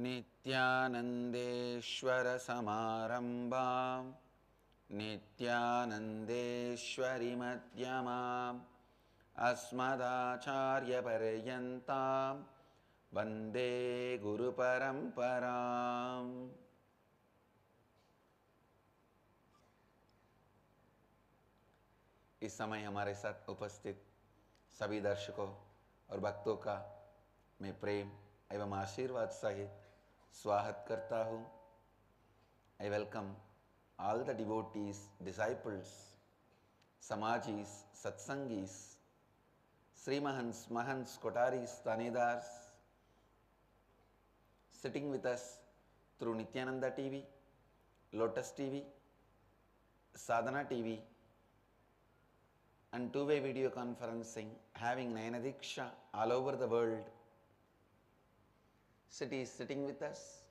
नित्यानन्देश्वर समारम्भां नित्यानन्देश्वरि मध्यमाम् अस्मदाचार्यपर्यन्तां वन्दे गुरुपरम्पराम्। इस समय हमारे साथ उपस्थित सभी दर्शकों और भक्तों का मैं प्रेम एवं आशीर्वाद सहित स्वागत करता हूँ। I welcome all the devotees, disciples, Samajis, Satsangis, Srimahans, Mahants, Kotaris, Tanedars, sitting with us through Nithyananda TV, Lotus TV, Sadhana TV, and two-way video conferencing, having Nayanadiksha all over the world. Cities sitting with us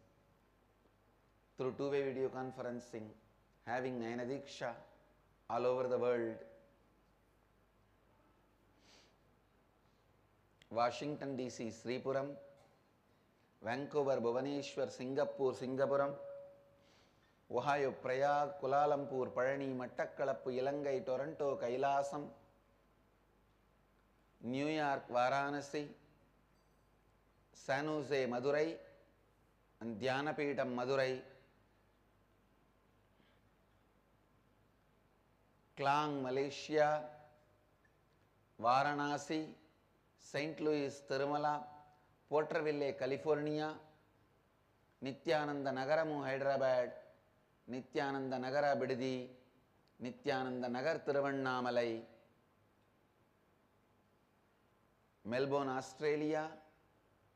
through two-way video conferencing, having Nayanadiksha all over the world. Washington DC, Sripuram, Vancouver, Bhubaneswar, Singapore, Singapuram, Ohio, Prayag, Kuala Lumpur, Parani, Mattakkalappu, Ilangai, Toronto, Kailasam, New York, Varanasi, San Jose, Madurai, and Dhyanapeetham, Madurai, Klang, Malaysia, Varanasi, St. Louis, Tirumala, Porterville, California, Nithyananda Nagaramu, Hyderabad, Nithyananda Nagara, Bidadi, Nithyananda Nagar, Tiruvannamalai, Melbourne, Australia,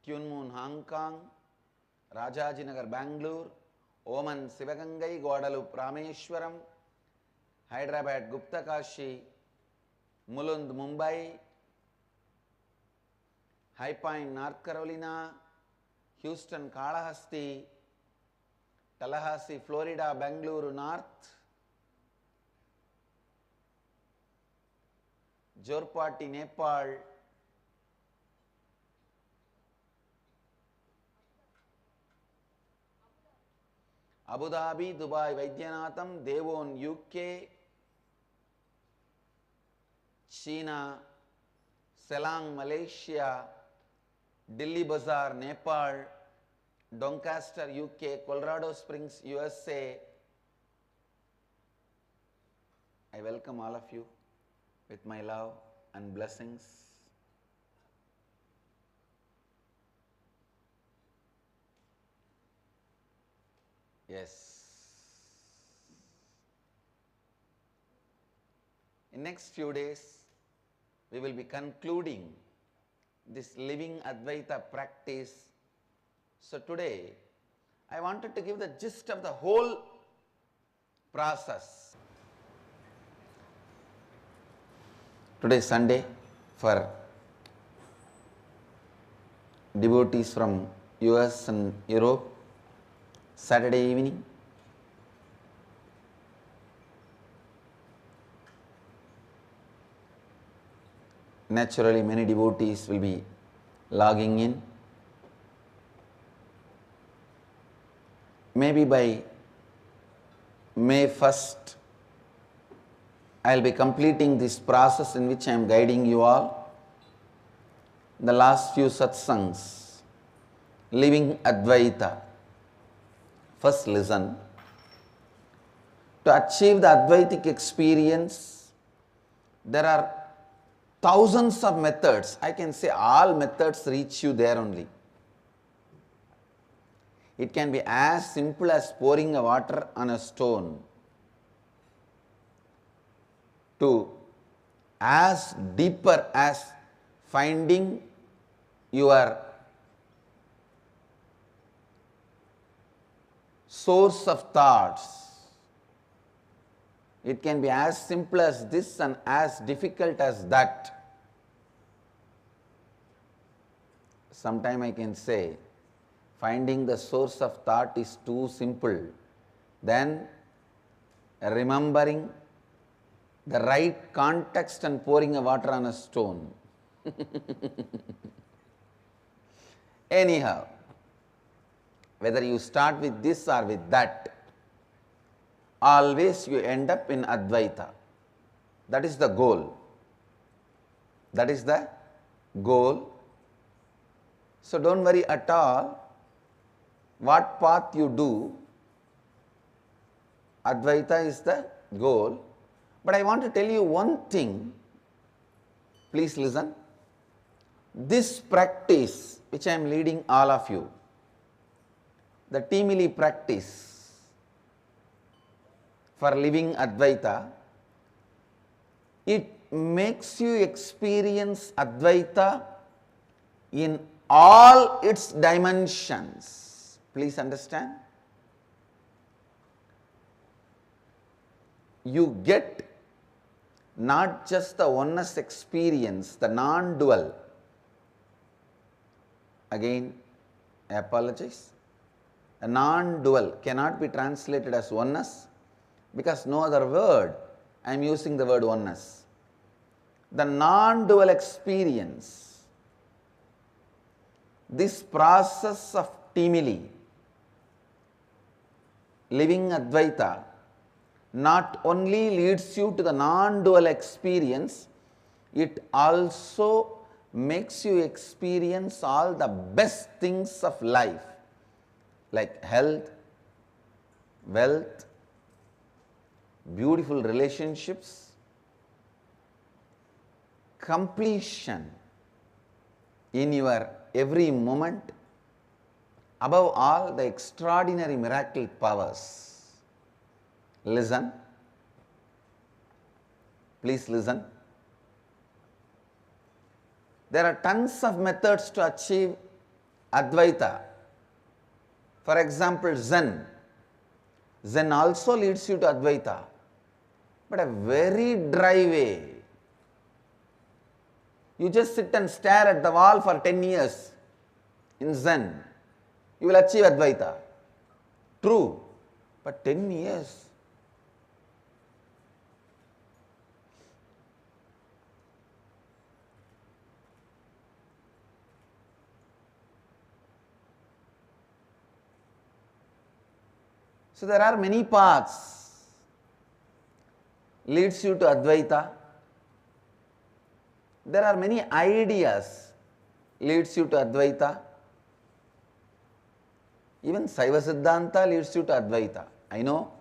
Tuen Mun, Hong Kong, Rajajinagar, Bangalore, Oman, Sivagangai, Guadalupe, Rameshwaram, Hyderabad, Guptakashi, Mulund, Mumbai, High Point, North Carolina, Houston, Kalahasti, Tallahassee, Florida, Bangalore, North, Jorpati, Nepal, Abu Dhabi, Dubai, Vaidyanatham, Devon, UK, China, Selang, Malaysia, Delhi Bazaar, Nepal, Doncaster, UK, Colorado Springs, USA. I welcome all of you with my love and blessings. Yes. In next few days, we will be concluding this Living Advaitha Practice. So today, I wanted to give the gist of the whole process. Today is Sunday for devotees from US and Europe. Saturday evening. Naturally, many devotees will be logging in. Maybe by May 1st, I will be completing this process in which I am guiding you all. The last few satsangs, Living Advaitha. First listen. To achieve the Advaitic experience, there are thousands of methods. I can say all methods reach you there only. It can be as simple as pouring a water on a stone, to as deeper as finding your source of thoughts. It can be as simple as this and as difficult as that. Sometime I can say, finding the source of thought is too simple. Then remembering the right context and pouring a water on a stone. Anyhow, whether you start with this or with that, always you end up in Advaita. That is the goal. That is the goal. So don't worry at all what path you do. Advaita is the goal. But I want to tell you one thing. Please listen. This practice which I am leading all of you, the teamily practice for living Advaita, it makes you experience Advaita in all its dimensions. Please understand. You get not just the oneness experience, the non-dual. Again, I apologize. A non-dual cannot be translated as oneness because no other word. I am using the word oneness. The non-dual experience, this process of teamily, living Advaita, not only leads you to the non-dual experience, it also makes you experience all the best things of life, like health, wealth, beautiful relationships, completion in your every moment, above all the extraordinary miracle powers. Listen, please listen. There are tons of methods to achieve Advaita. For example, Zen. Zen also leads you to Advaita, but a very dry way. You just sit and stare at the wall for 10 years in Zen. You will achieve Advaita. True, but 10 years. So there are many paths leads you to Advaita. There are many ideas leads you to Advaita. Even Saiva Siddhanta leads you to Advaita. I know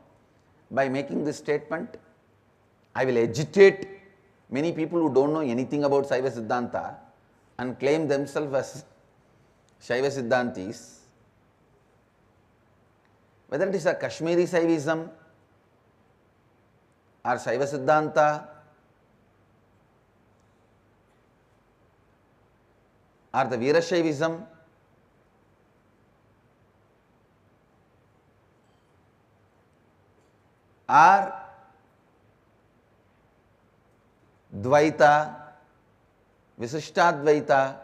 by making this statement, I will agitate many people who don't know anything about Saiva Siddhanta and claim themselves as Shaiva Siddhantis. Whether it is a Kashmiri Saivism or Saiva Siddhanta or the Veerashaivism, or Dvaita, Visishtadvaita,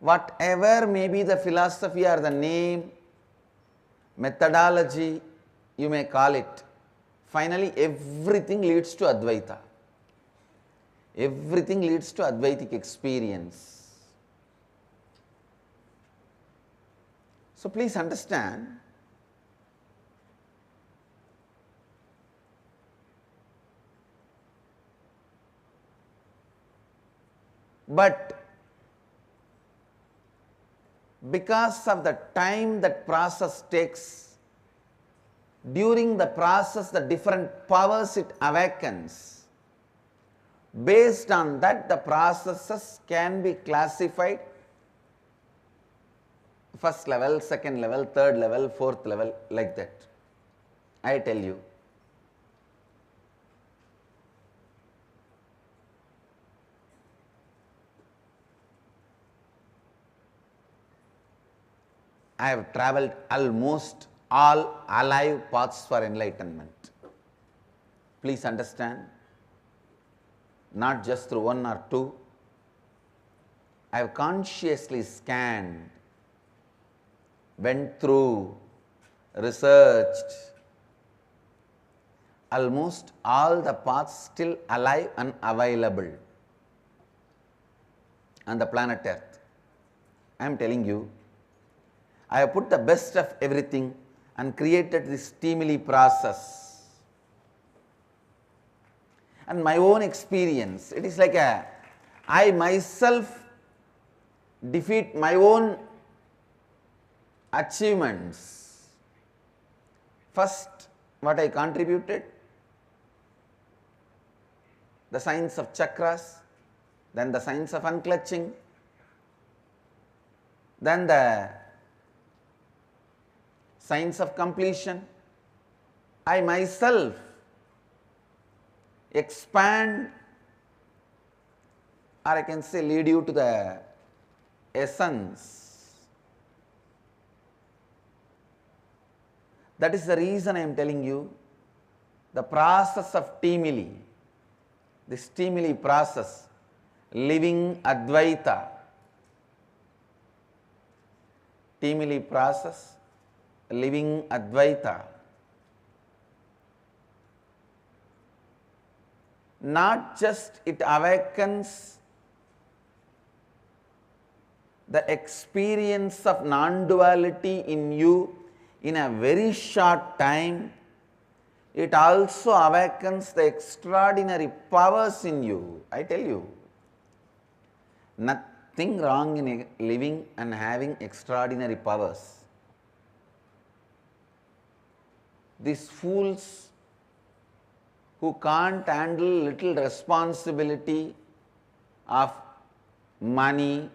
whatever may be the philosophy or the name, methodology, you may call it. Finally, everything leads to Advaita. Everything leads to Advaitic experience. So please understand, but because of the time that process takes, during the process the different powers it awakens, based on that the processes can be classified first level, second level, third level, fourth level, like that. I tell you. I have travelled almost all alive paths for enlightenment. Please understand, not just through one or two. I have consciously scanned, went through, researched almost all the paths still alive and available on the planet Earth. I am telling you, I have put the best of everything and created this teamily process. And my own experience, it is like I myself defeat my own achievements. First, what I contributed, the science of chakras, then the science of unclutching, then the science of completion. I myself expand, or I can say lead you to the essence. That is the reason I am telling you the process of teamily, this teamily process, living Advaita, teamily process, living Advaita. Not just it awakens the experience of non-duality in you in a very short time, it also awakens the extraordinary powers in you. I tell you, nothing wrong in living and having extraordinary powers. These fools who can't handle little responsibility of money,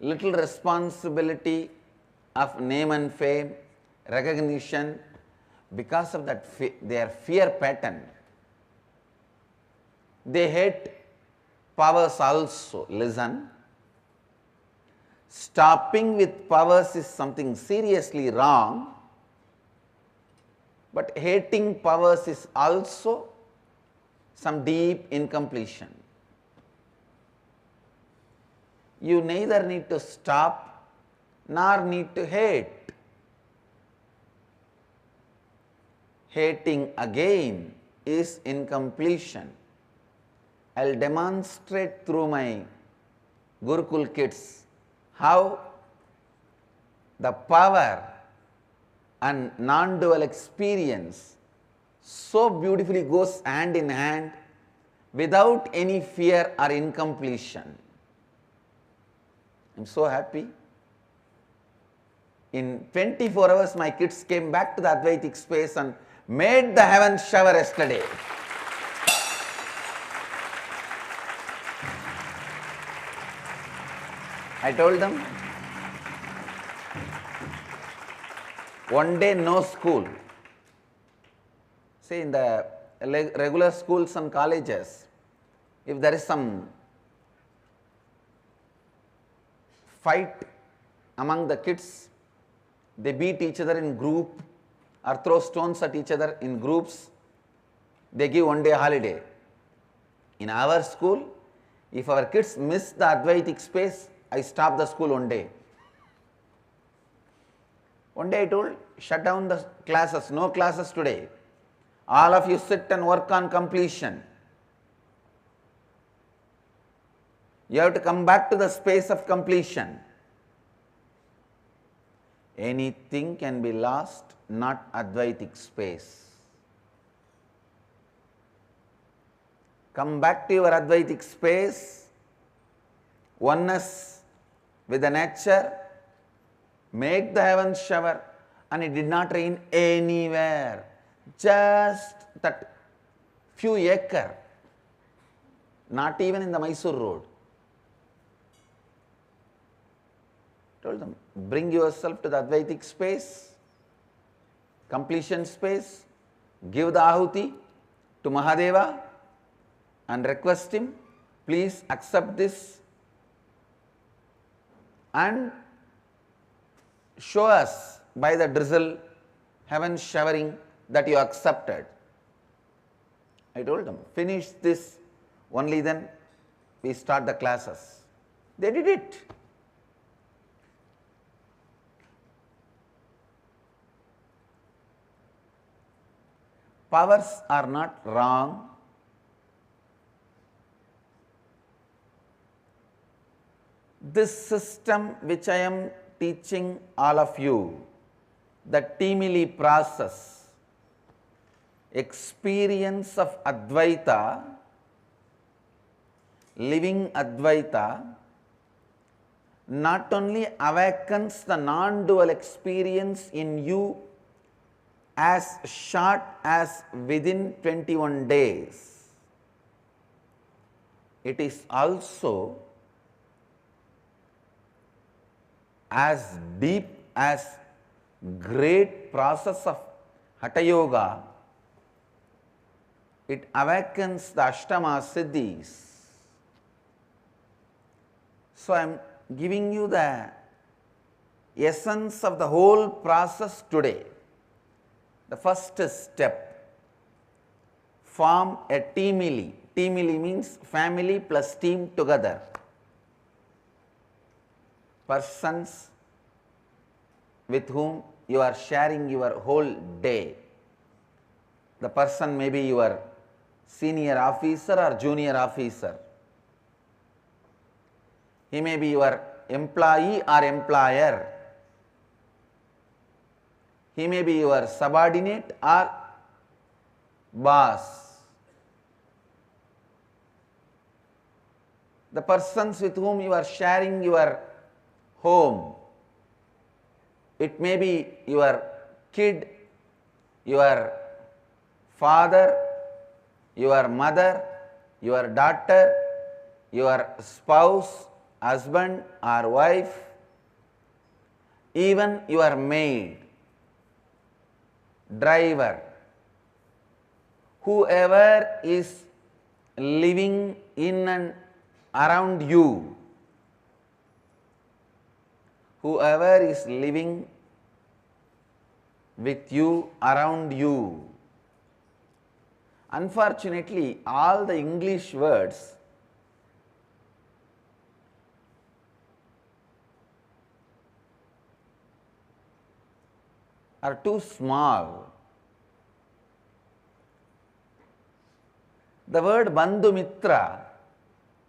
little responsibility of name and fame, recognition, because of that their fear pattern, they hate powers also. Listen, stopping with powers is something seriously wrong, but hating powers is also some deep incompletion. You neither need to stop nor need to hate. Hating again is incompletion. I will demonstrate through my Gurukul kids how the power and non-dual experience so beautifully goes hand in hand without any fear or incompletion. I am so happy. In 24 hours, my kids came back to the Advaitic space and made the heaven shower yesterday. I told them, one day no school. See, in the regular schools and colleges, if there is some fight among the kids, they beat each other in group or throw stones at each other in groups, they give one day holiday. In our school, if our kids miss the Advaitic space, I stop the school one day. One day I told, shut down the classes, no classes today. All of you sit and work on completion. You have to come back to the space of completion. Anything can be lost, not Advaitic space. Come back to your Advaitic space, oneness with the nature, make the heavens shower, and it did not rain anywhere. Just that few acre, not even in the Mysore road. Told them, bring yourself to the Advaitic space, completion space, give the ahuti to Mahadeva and request him, please accept this and show us by the drizzle, heaven showering, that you accepted. I told them, finish this, only then we start the classes. They did it. Powers are not wrong. This system which I am teaching all of you the teamily process, experience of Advaita, living Advaita, not only awakens the non-dual experience in you as short as within 21 days, it is also as deep as great process of Hatha Yoga. It awakens the Ashtama Siddhis. So I am giving you the essence of the whole process today. The first step, form a teamily. Teamily means family plus team together. Persons with whom you are sharing your whole day. The person may be your senior officer or junior officer. He may be your employee or employer. He may be your subordinate or boss. The persons with whom you are sharing your home. It may be your kid, your father, your mother, your daughter, your spouse, husband or wife, even your maid, driver, whoever is living in and around you, whoever is living with you, around you. Unfortunately, all the English words are too small. The word Bandhu Mitra,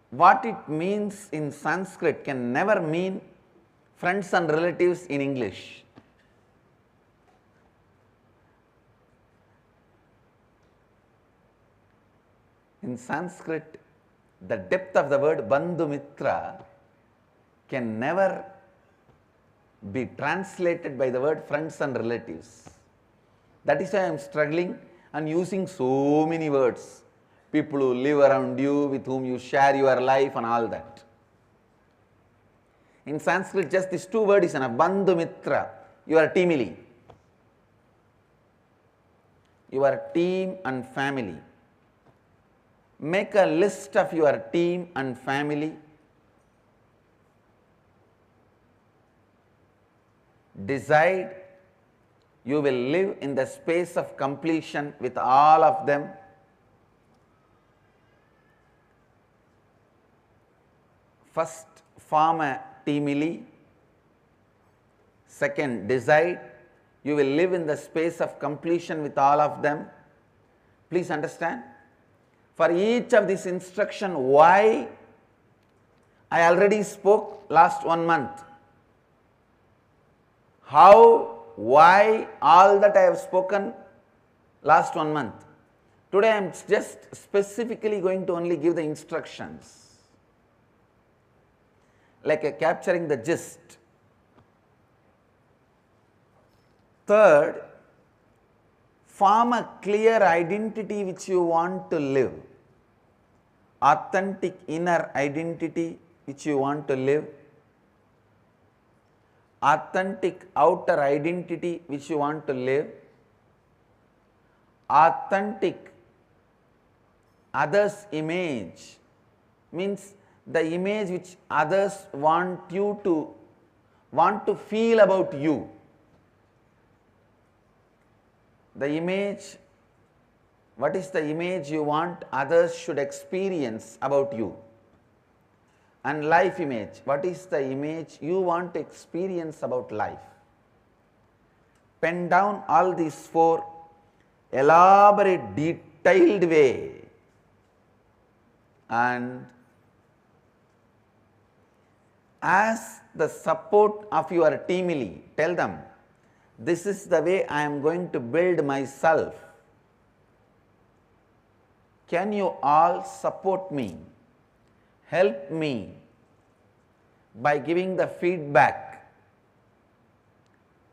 what it means in Sanskrit can never mean friends and relatives in English. In Sanskrit, the depth of the word Bandhu Mitra can never be translated by the word friends and relatives. That is why I am struggling and using so many words. People who live around you, with whom you share your life and all that. In Sanskrit, just these two words is enough. Bandhu Mitra, your teamily. Your team and family. Make a list of your team and family. Decide you will live in the space of completion with all of them. First, form a teamily. Second, decide you will live in the space of completion with all of them. Please understand. For each of these instruction, why I already spoke last 1 month. How, why, all that I have spoken last 1 month. Today I am just specifically going to only give the instructions. Like capturing the gist. Third, form a clear identity which you want to live. Authentic inner identity which you want to live. Authentic outer identity which you want to live. Authentic others' image means the image which others want to feel about you. The image, what is the image you want others should experience about you? And life image, what is the image you want to experience about life? Pen down all these 4, elaborate, detailed way, Ask the support of your teamily. Tell them, this is the way I am going to build myself. Can you all support me? Help me by giving the feedback.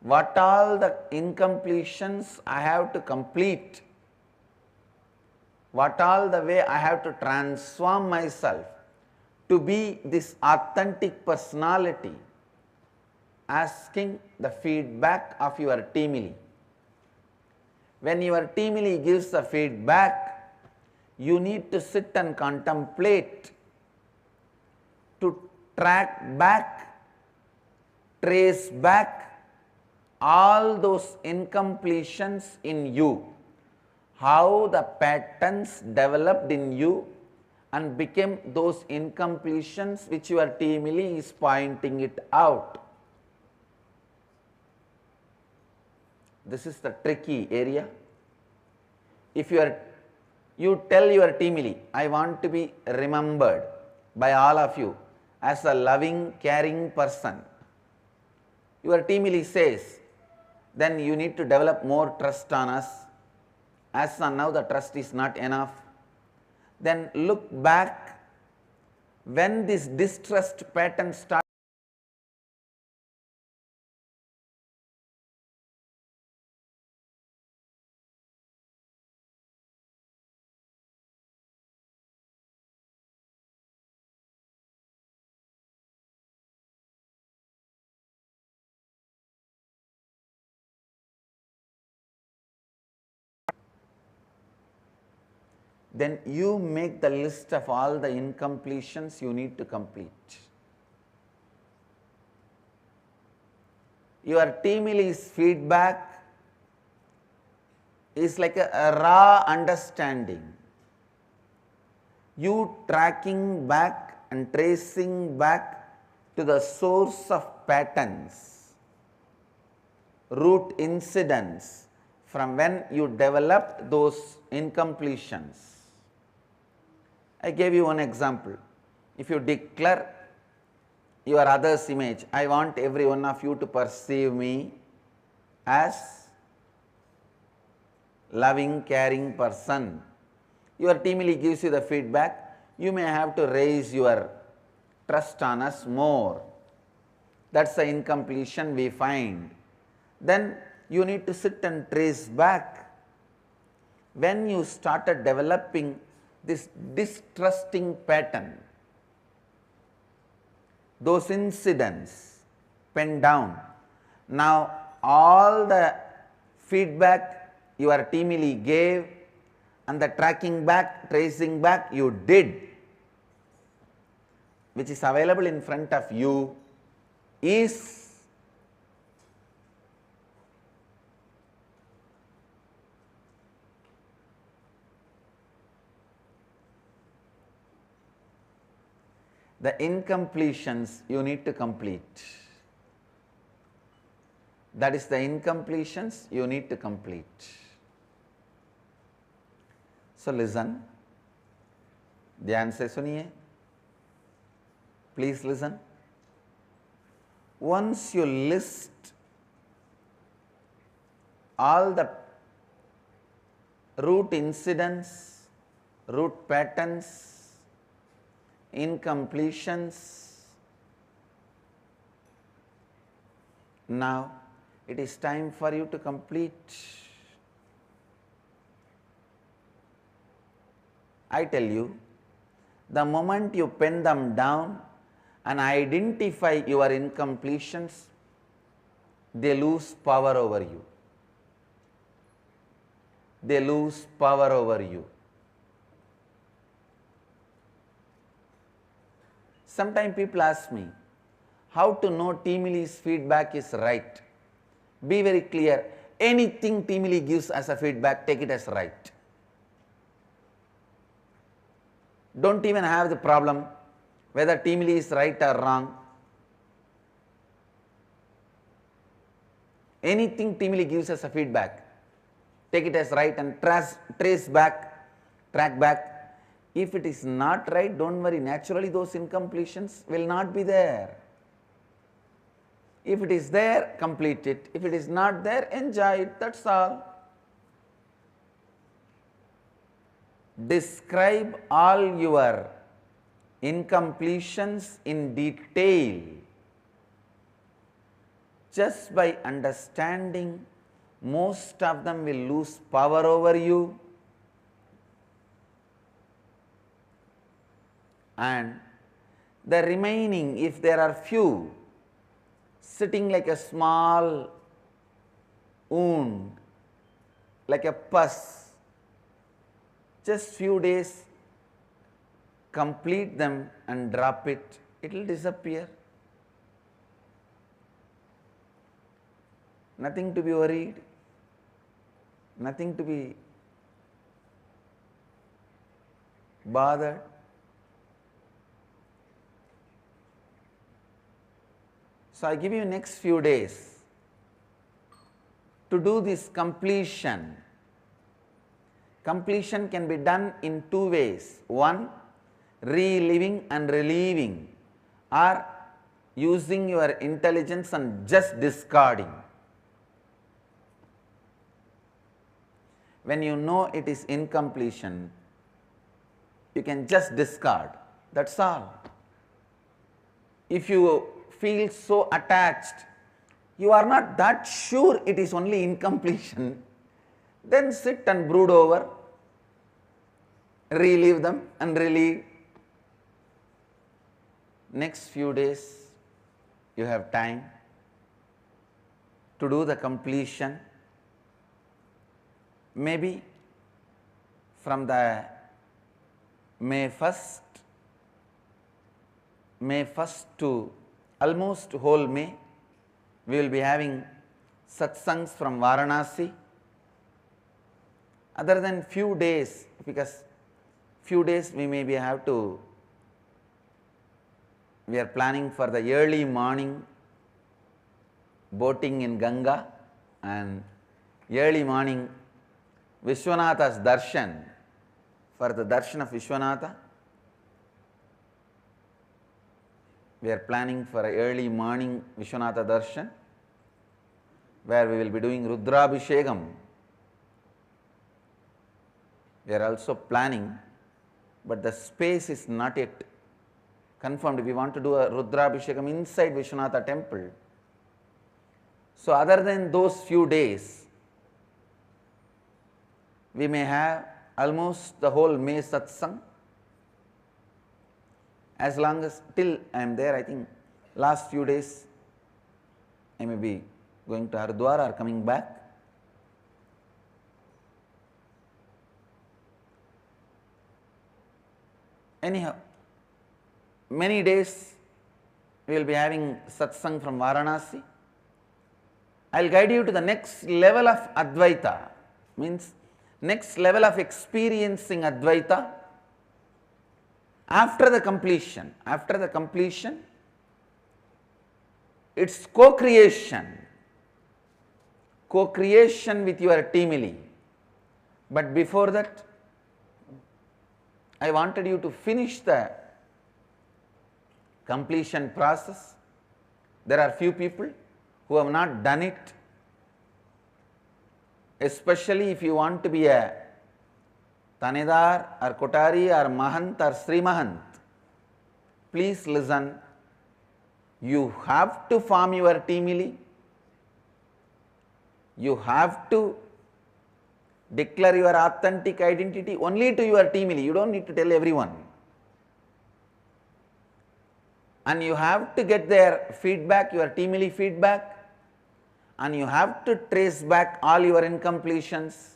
What all the incompletions I have to complete? What all the way I have to transform myself to be this authentic personality? Asking the feedback of your teamily. When your teamily gives the feedback, you need to sit and contemplate, to track back, trace back all those incompletions in you, how the patterns developed in you and became those incompletions which your teamily is pointing it out. This is the tricky area. If you tell your teamily, I want to be remembered by all of you as a loving, caring person. Your teamily says, then you need to develop more trust on us. As on now the trust is not enough. Then look back when this distrust pattern starts. Then you make the list of all the incompletions you need to complete. Your teamily's feedback is like a raw understanding. You tracking back and tracing back to the source of patterns, root incidents from when you developed those incompletions. I gave you one example. If you declare your other's image, I want every one of you to perceive me as loving, caring person. Your teamily gives you the feedback. You may have to raise your trust on us more. That's the incompletion we find. Then you need to sit and trace back. When you started developing this distrusting pattern, those incidents pen down. Now all the feedback your teamily gave and the tracking back, tracing back you did, which is available in front of you, is the incompletions you need to complete. That is the incompletions you need to complete. So listen, ध्यान से सुनिए, please listen. Once you list all the root incidents, root patterns, incompletions, now it is time for you to complete. I tell you, the moment you pen them down and identify your incompletions, they lose power over you. They lose power over you. Sometimes people ask me, how to know teamily's feedback is right? Be very clear. Anything teamily gives as a feedback, take it as right. Don't even have the problem whether teamily is right or wrong. Anything teamily gives as a feedback, take it as right and trace back, track back. If it is not right, don't worry, naturally those incompletions will not be there. If it is there, complete it. If it is not there, enjoy it. That's all. Describe all your incompletions in detail. Just by understanding, most of them will lose power over you, and the remaining, if there are few, sitting like a small wound, like a pus, just few days, complete them and drop it, it will disappear. Nothing to be worried, nothing to be bothered. So I give you next few days to do this completion. Completion can be done in two ways. One, reliving and relieving, or using your intelligence and just discarding. When you know it is incompletion, you can just discard. That's all. If you feel so attached, you are not that sure it is only incompletion, then sit and brood over, relive them and relieve. Next few days, you have time to do the completion. Maybe from the May 1st to almost whole May, we will be having satsangs from Varanasi. Other than few days, because few days we maybe have to, we are planning for the early morning boating in Ganga and early morning Vishwanatha's darshan. For the darshan of Vishwanatha, we are planning for an early morning Vishwanatha darshan, where we will be doing Rudrabhishekam. We are also planning, but the space is not yet confirmed. We want to do a Rudrabhishekam inside Vishwanatha temple. So other than those few days, we may have almost the whole May satsang. As long as till I am there, I think last few days I may be going to Haridwar or coming back. Anyhow, many days we will be having satsang from Varanasi. I will guide you to the next level of Advaita, means next level of experiencing Advaita after the completion. After the completion, it's co-creation with your teamily. But before that, I wanted you to finish the completion process. There are few people who have not done it. Especially if you want to be a Tanedar or Kotari or Mahant or Sri Mahant, please listen. You have to form your teamily. You have to declare your authentic identity only to your teamily. You don't need to tell everyone. And you have to get their feedback, your teamily feedback, and you have to trace back all your incompletions,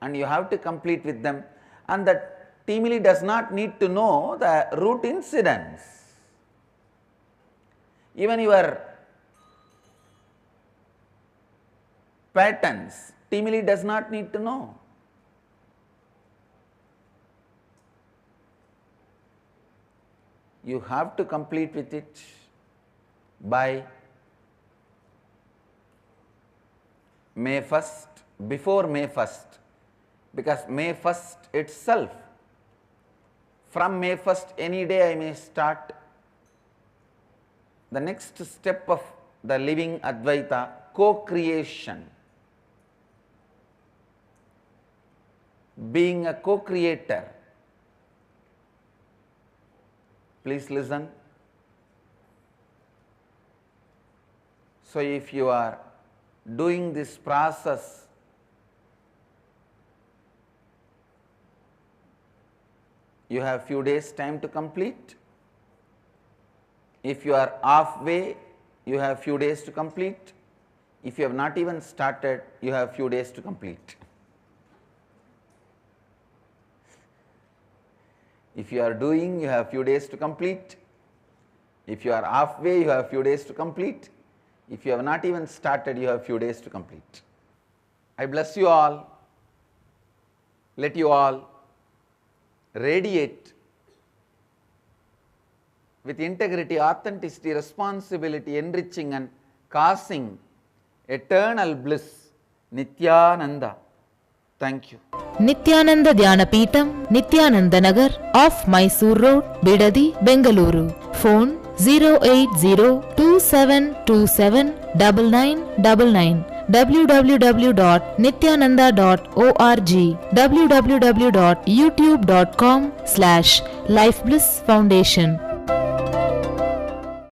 and you have to complete with them. And the teamily does not need to know the root incidents. Even your patterns, teamily does not need to know. You have to complete with it by May 1st, before May 1st, because May 1st itself, from May 1st any day I may start the next step of the Living Advaitha co-creation. Being a co-creator. Please listen. So if you are doing this process you have few days time to complete. If you are halfway, you have few days to complete. If you have not even started, you have few days to complete. If you are doing, you have few days to complete. If you are halfway, you have few days to complete. If you have not even started, you have few days to complete. I bless you all. Let you all radiate with integrity, authenticity, responsibility, enriching and causing eternal bliss. Nithyananda. Thank you. Nithyananda Dhyanapītam, Nithyananda Nagar, off Mysore Road, Bidadi, Bengaluru. Phone 08027279999. www.nithyananda.org. www.youtube.com/Life Bliss Foundation.